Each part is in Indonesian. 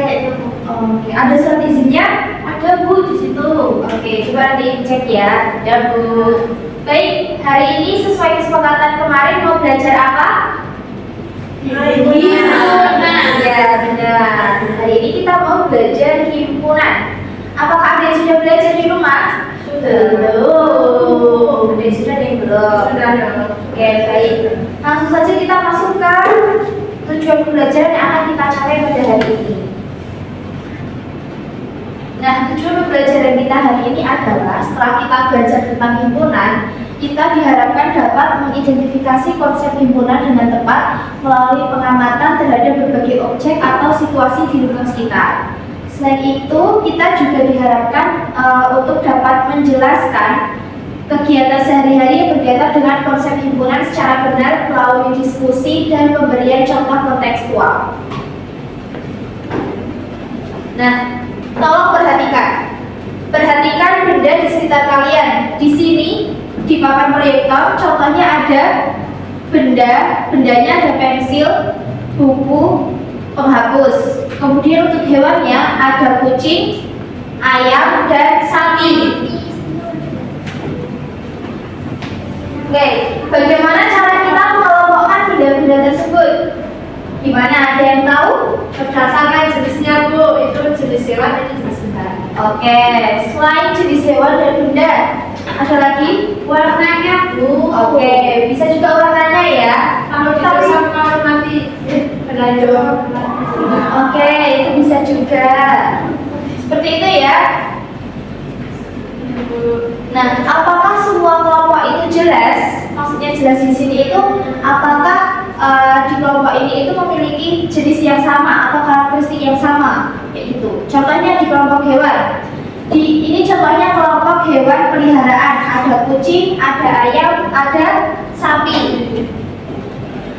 Oke, ada surat izinnya? Ada Bu di situ. Oke, coba nanti cek ya. Ya Bu. Baik, hari ini sesuai kesepakatan kemarin mau belajar apa? Himpunan. Ya benar. Hari ini kita mau belajar himpunan. Apakah ada yang sudah belajar di rumah? Belum. Sudah yang belum. Sudah. Oke, baik. Langsung saja kita masuk ke tujuan pembelajaran yang akan kita capai pada hari ini. Nah, tujuan pembelajaran kita hari ini adalah setelah kita belajar tentang himpunan, kita diharapkan dapat mengidentifikasi konsep himpunan dengan tepat melalui pengamatan terhadap berbagai objek atau situasi di lingkungan sekitar. Selain itu, kita juga diharapkan untuk dapat menjelaskan kegiatan sehari-hari yang berkaitan dengan konsep himpunan secara benar melalui diskusi dan pemberian contoh kontekstual. Nah, tolong perhatikan benda di sekitar kalian. Di sini di papan proyektor, contohnya ada bendanya ada pensil, buku, penghapus. Kemudian untuk hewannya ada kucing, ayam, dan sapi. Oke, bagaimana cara kita mengelompokkan benda-benda tersebut? Gimana? Ada yang tahu? Berdasarkan jenisnya Bu, itu jenis hewan dan jenis benda. Oke, selain jenis hewan dan benda, ada lagi warnanya Bu. Oke, bisa juga warnanya ya. Kalau kita bisa mengamati belajar. Oke, itu bisa juga. Seperti itu ya. Nah, apakah semua kelompok itu jelas? Maksudnya jelas di sini itu apakah di kelompok ini itu memiliki jenis yang sama atau karakteristik yang sama? Kayak gitu. Contohnya di kelompok hewan. Ini contohnya kelompok hewan peliharaan. Ada kucing, ada ayam, ada sapi.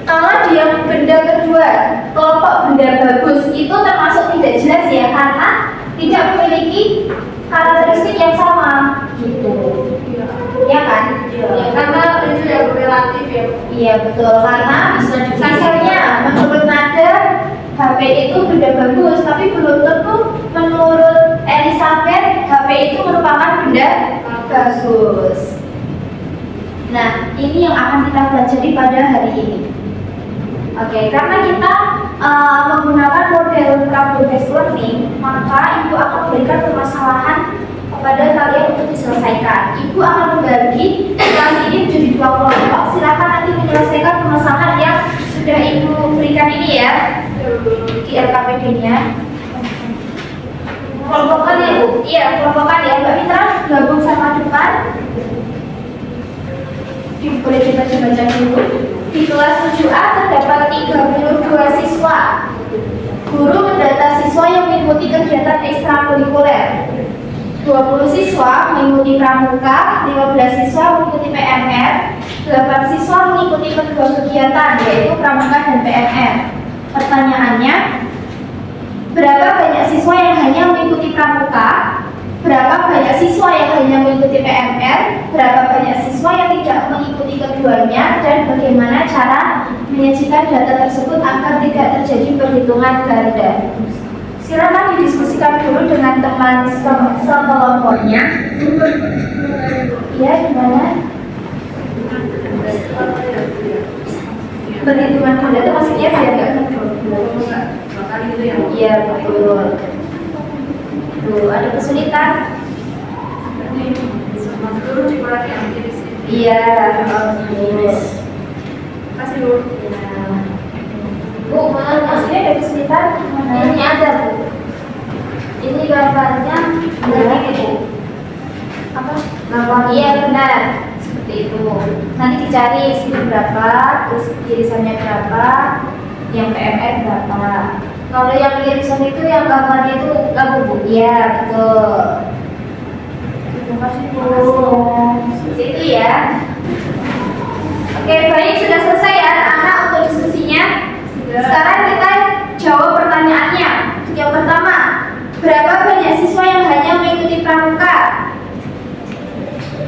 Kalau di yang benda kedua, kelompok benda bagus itu termasuk tidak jelas ya, karena tidak memiliki karakteristik yang sama gitu. Ya kan? Ya, karena itu yang relatif ya. Iya betul, karena misalnya menurut Nada HP itu benda bagus, tapi belum tentu menurut Elizabeth HP itu merupakan benda bagus. Nah, ini yang akan kita pelajari pada hari ini. Oke, karena kita menggunakan model problem-based learning, maka Ibu akan memberikan permasalahan kepada kalian untuk diselesaikan. Ibu akan membagi kelas ini menjadi 2 kelompok. Silakan nanti menyelesaikan permasalahan yang sudah Ibu berikan ini ya di LKPD-nya. Kelompokkan ya Bu? Iya, kelompokkan ya. Mbak Mitra gabung sama depan. Boleh dibaca-baca dulu. Di kelas 7A terdapat 32 siswa. Guru mendata siswa yang mengikuti kegiatan ekstrakurikuler. 20 siswa mengikuti pramuka, 15 siswa mengikuti PMR, 8 siswa mengikuti kedua kegiatan yaitu pramuka dan PMR. Pertanyaannya, berapa banyak siswa yang hanya mengikuti pramuka? Berapa banyak siswa yang hanya mengikuti PMR? Berapa banyak siswa yang tidak mengikuti keduanya? Dan bagaimana cara menyajikan data tersebut agar tidak terjadi perhitungan ganda? Silakan didiskusikan dulu dengan teman sekelompoknya. Ya, gimana? Perhitungan ganda itu maksudnya biar nggak iya, betul. Tuh, ada kesulitan? Iya, oke. Kasih dulu. Bu, maksudnya ada kesulitan? Ini ada Bu. Ini gambarnya dari Bu. Apa? Gambar iya benar. Seperti itu. Nanti dicari sini berapa, terus irisannya berapa, yang PMR berapa. Kalau yang irisan itu yang gambarnya itu kamu Bu. Iya betul. Terima kasih Bu. Seperti itu ya. Oke, baik, sudah selesai ya anak-anak untuk diskusinya. Sekarang kita jawab pertanyaannya. Yang pertama, berapa banyak siswa yang hanya mengikuti pramuka?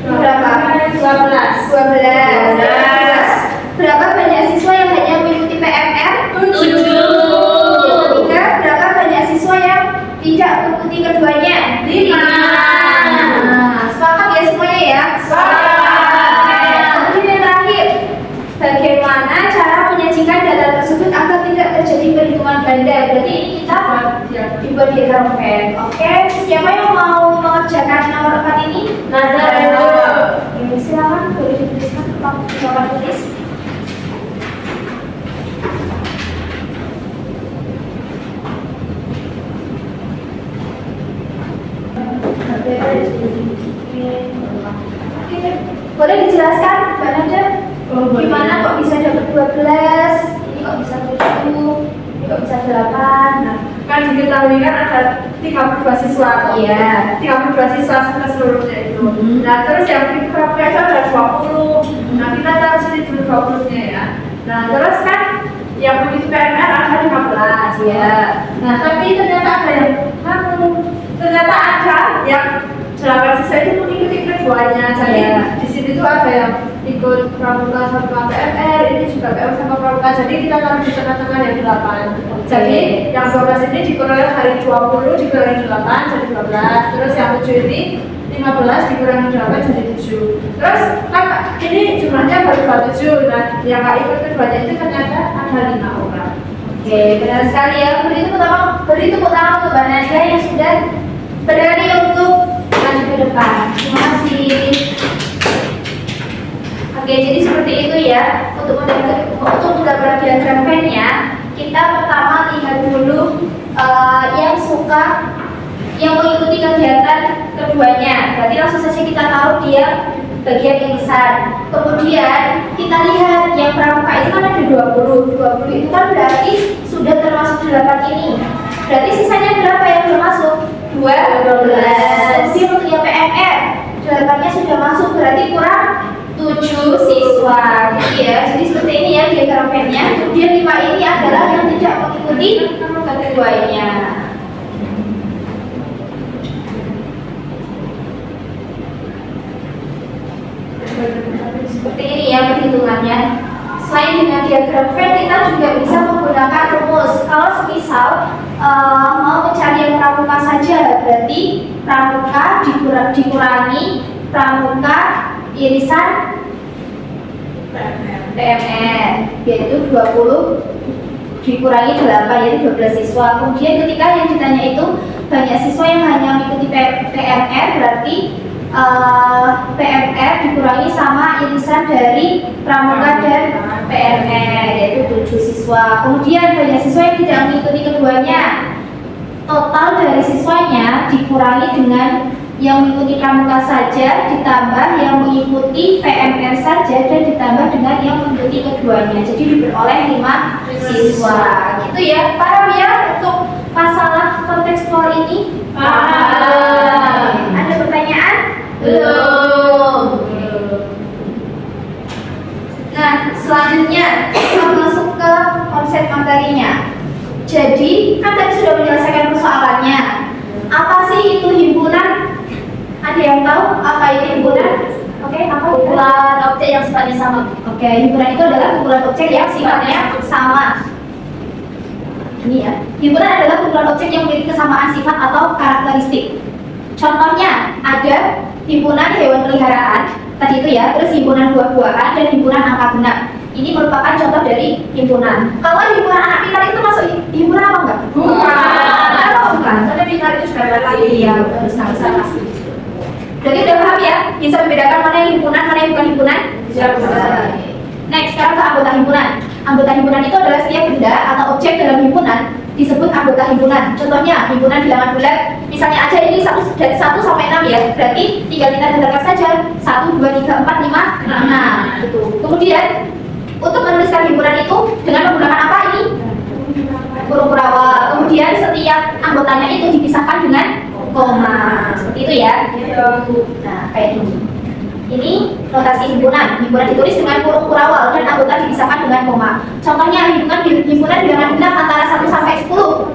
Berapa? 12. Berapa banyak siswa yang hanya mengikuti PMR? 7. Yang ketiga, berapa banyak siswa yang mengikuti keduanya? 5. Nah, sepakat ya semuanya ya? Sepakat. Kemudian yang terakhir, bagaimana cara menyajikan data tersebut agar tidak terjadi perhitungan ganda? Berarti ini kita dibuat diagram Venn. Oke, siapa yang mau mengerjakan nomor 4 ini? Oke, silakan boleh dituliskan nomor tulis. Oke, boleh dijelaskan Mbak Nada? Gimana kok bisa dapat 12? Ini kok bisa 7? Ini kok bisa 8? Nah, Kan diketahui kan ada 32 siswa. iya. 32 siswa seluruhnya itu. Nah, terus yang itu itu ada 20. Nah, kita tahu sini dulu 20-nya ya. Nah, terus kan yang begitu PMR ada 15 Iya. Nah, tapi ternyata ada yang ternyata ada yang 8 siswa itu mengikuti keduanya. Jadi Iya. di sini tuh ada yang ikut pramuka sama PMR, ini juga PM sama pramuka. Jadi kita taruh di tengah-tengah yang 8. Jadi yang 12 ini dikurangi dari 20 dikurangi 8 jadi 12. Terus yang 7 ini 15 dikurangi 8 jadi 7. Terus kan ini jumlahnya baru 27. Nah, yang gak ikut keduanya itu ternyata ada 5 orang. Oke, benar sekali ya. Beri tepuk tangan untuk Mbak Nadia yang sudah berani untuk maju ke depan. Terima kasih. Oke, jadi seperti itu ya. Untuk menggambar diagram Venn-nya, kita pertama lihat dulu yang mengikuti kegiatan keduanya. Berarti langsung saja kita tahu dia bagian irisan. Kemudian kita lihat yang pramuka itu kan ada 20. 20 itu kan berarti sudah termasuk 8 ini. Berarti sisanya berapa yang belum masuk? 12. Kemudian untuk yang PMR 8-nya sudah masuk, berarti kurang 7 siswa. Jadi ya, jadi seperti ini ya diagram Venn-nya. Kemudian 5 ini adalah yang tidak mengikuti keduanya. Seperti ini ya perhitungannya. Selain dengan diagram Venn, kita juga bisa menggunakan rumus. Kalau semisal mau mencari yang pramuka saja, berarti pramuka dikurangi pramuka irisan PMR, yaitu 20 dikurangi 8, yaitu 12 siswa. Kemudian ketika yang ditanya itu banyak siswa yang hanya mengikuti PMR, berarti PMR dikurangi sama irisan dari pramuka dan PMR, yaitu 7 siswa. Kemudian banyak siswa yang tidak mengikuti keduanya, total dari siswanya dikurangi dengan yang mengikuti pramuka saja ditambah yang mengikuti PMR saja dan ditambah dengan yang mengikuti keduanya. Jadi diperoleh 5 siswa. Gitu ya. Paham ya untuk masalah kontekstual ini? Paham. Ada pertanyaan? Belum. Nah, selanjutnya kita masuk ke konsep materinya. Jadi, kan tadi sudah menyelesaikan persoalannya. Apa sih itu himpunan? Ada yang tahu apa itu himpunan? Oke, apa Kumpulan objek yang sifatnya sama. Oke, himpunan itu adalah kumpulan objek yang sifatnya sama. Ini ya, himpunan adalah kumpulan objek yang memiliki kesamaan sifat atau karakteristik. Contohnya ada himpunan hewan peliharaan, tadi itu ya, terus himpunan buah-buahan dan himpunan angka genap. Ini merupakan contoh dari himpunan. Kalau himpunan anak pintar itu masuk himpunan apa enggak? Bukan. Bukan. Soalnya pintar itu sudah ada lagi. Iya, betul sekali. Jadi udah paham ya? Bisa membedakan mana yang himpunan, mana yang bukan himpunan? Bisa. Next, sekarang ke anggota himpunan. Anggota himpunan itu adalah setiap benda atau objek dalam himpunan disebut anggota himpunan. Contohnya, himpunan bilangan bulat. Misalnya aja ini 1 sampai 6 ya. Berarti tinggal kita dengarkan saja 1, 2, 3, 4, 5, 6 gitu. Kemudian untuk menuliskan himpunan itu dengan menggunakan apa ini? Huruf berawal. Kemudian setiap anggotanya itu dipisahkan dengan koma. Seperti itu ya. Nah, kayak gini. Ini notasi himpunan. Himpunan ditulis dengan huruf berawal dan anggota dipisahkan dengan koma. Contohnya himpunan bilangan genap antara 1 sampai 10.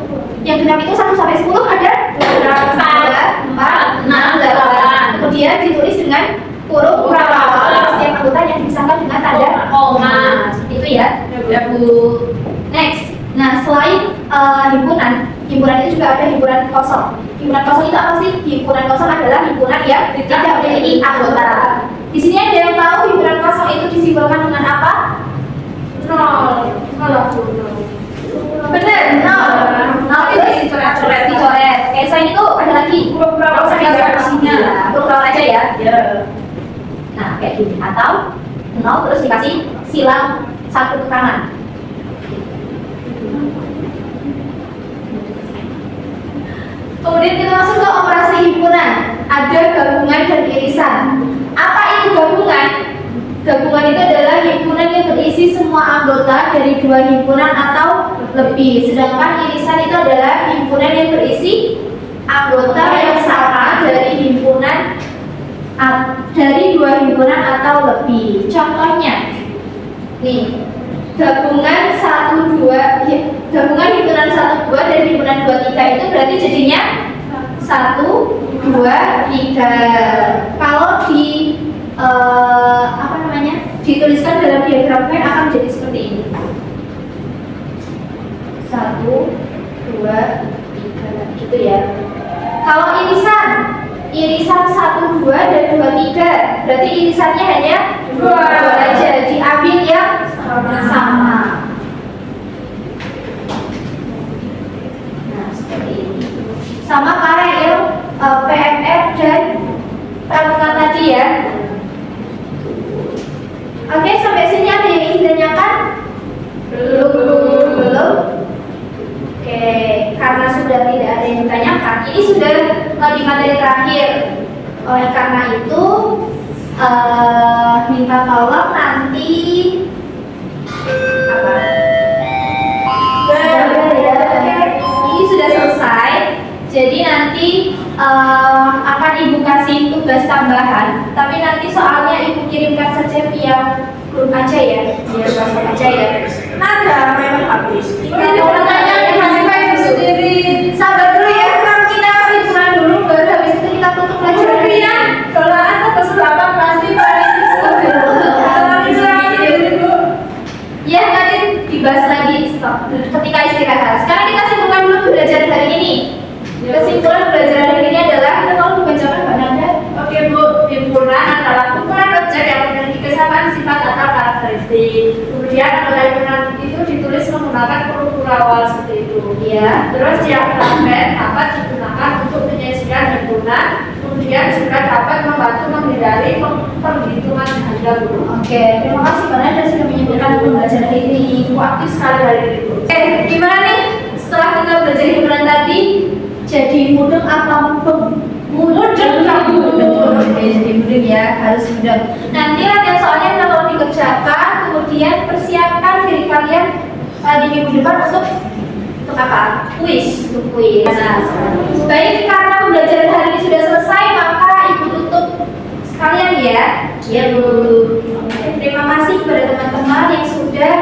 Yang genap itu 1 sampai 10 ada 2, 4, 6, 8. Kemudian ditulis dengan huruf berawal. Setiap anggota yang dipisahkan dengan tanda koma. Seperti itu ya. Next. Nah, selain himpunan, Himpunan itu juga ada himpunan kosong. Himpunan kosong itu apa sih? Himpunan kosong adalah himpunan yang tidak memiliki anggota. Di sini ada yang tahu himpunan kosong itu disimbolkan dengan apa? Nol. Salah tuh. Bener, nol. Nol itu dicoret. Oke, selain itu ada lagi pura-pura kosong yang isinya. Pura-pura aja ya. Nah, kayak gini. Atau nol terus dikasih silang satu ke kanan. Kemudian kita masuk ke operasi himpunan. Ada gabungan dan irisan. Apa itu gabungan? Gabungan itu adalah himpunan yang berisi semua anggota dari dua himpunan atau lebih. Sedangkan irisan itu adalah himpunan yang berisi anggota yang sama dari himpunan dari dua himpunan atau lebih. Contohnya, nih, gabungan 1 2 gabungan himpunan 1 2 dan himpunan 2 3 itu berarti jadinya 1 2 3. Kalau di apa namanya, dituliskan dalam diagram Venn akan jadi seperti ini. 1 2 3 gitu ya. Kalau irisan 1 2 dan 2 3 berarti irisannya hanya 2 aja, diambil yang sama. Nah, seperti ini. Sama kayak yang PMF dan pramuka tadi ya. Oke, sampai sini ada yang ingin ditanyakan? Belum. Oke, karena sudah tidak ada yang ditanyakan, ini sudah di materi terakhir. Oleh karena itu, minta tolong nanti apa? Ini sudah selesai. Jadi nanti akan ibu kasih tugas tambahan. Tapi nanti soalnya ibu kirimkan saja via grup aja ya, via WhatsApp aja ya. Nada memang habis. Ini pertanyaannya masih banyak sendiri. Sabar dulu ya, kita himpunan dulu, baru habis itu kita tutup pelajaran ini. Kalau aku kesulitan pasti Ya, nanti dibahas lagi ketika istirahat. Sekarang kita simpulkan dulu pembelajaran hari ini. Kesimpulan pembelajaran hari ini adalah, kita mau membacakan Mbak Nanda. Oke Bu, himpunan adalah kumpulan objek yang memiliki kesamaan sifat atau karakteristik. Kemudian anggota himpunan itu ditulis menggunakan huruf awal seperti itu. Ya. Terus diagram Venn dapat digunakan untuk menyajikan himpunan. Kemudian juga dapat membantu menghindari perhitungan ganda Bu. Oke, terima kasih Mbak Nanda sudah menyebutkan pembelajaran hari ini. Ibu aktif sekali hari ini Bu. Gimana nih setelah kita belajar himpunan tadi? Jadi mudeng apa mudeng? Mudeng. Oke, jadi mudeng ya, harus mudeng. Nanti latihan soalnya kita tolong dikerjakan, kemudian persiapkan diri kalian di minggu depan untuk apa? Kuis, untuk kuis. Nah, baik, karena pembelajaran hari ini sudah selesai, maka ibu tutup sekalian ya. Ya Bu. Oke, terima kasih kepada teman-teman yang sudah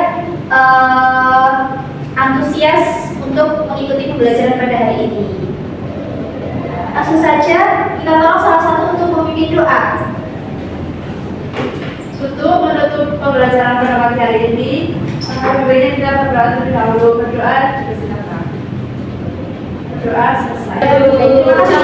antusias untuk mengikuti pembelajaran pada hari ini. Langsung saja kita tolong salah satu untuk memimpin doa. Untuk menutup pembelajaran pada pagi hari ini, baiknya kita berdoa terlebih dahulu. Berdoa juga silakan. Berdoa selesai. Terima kasih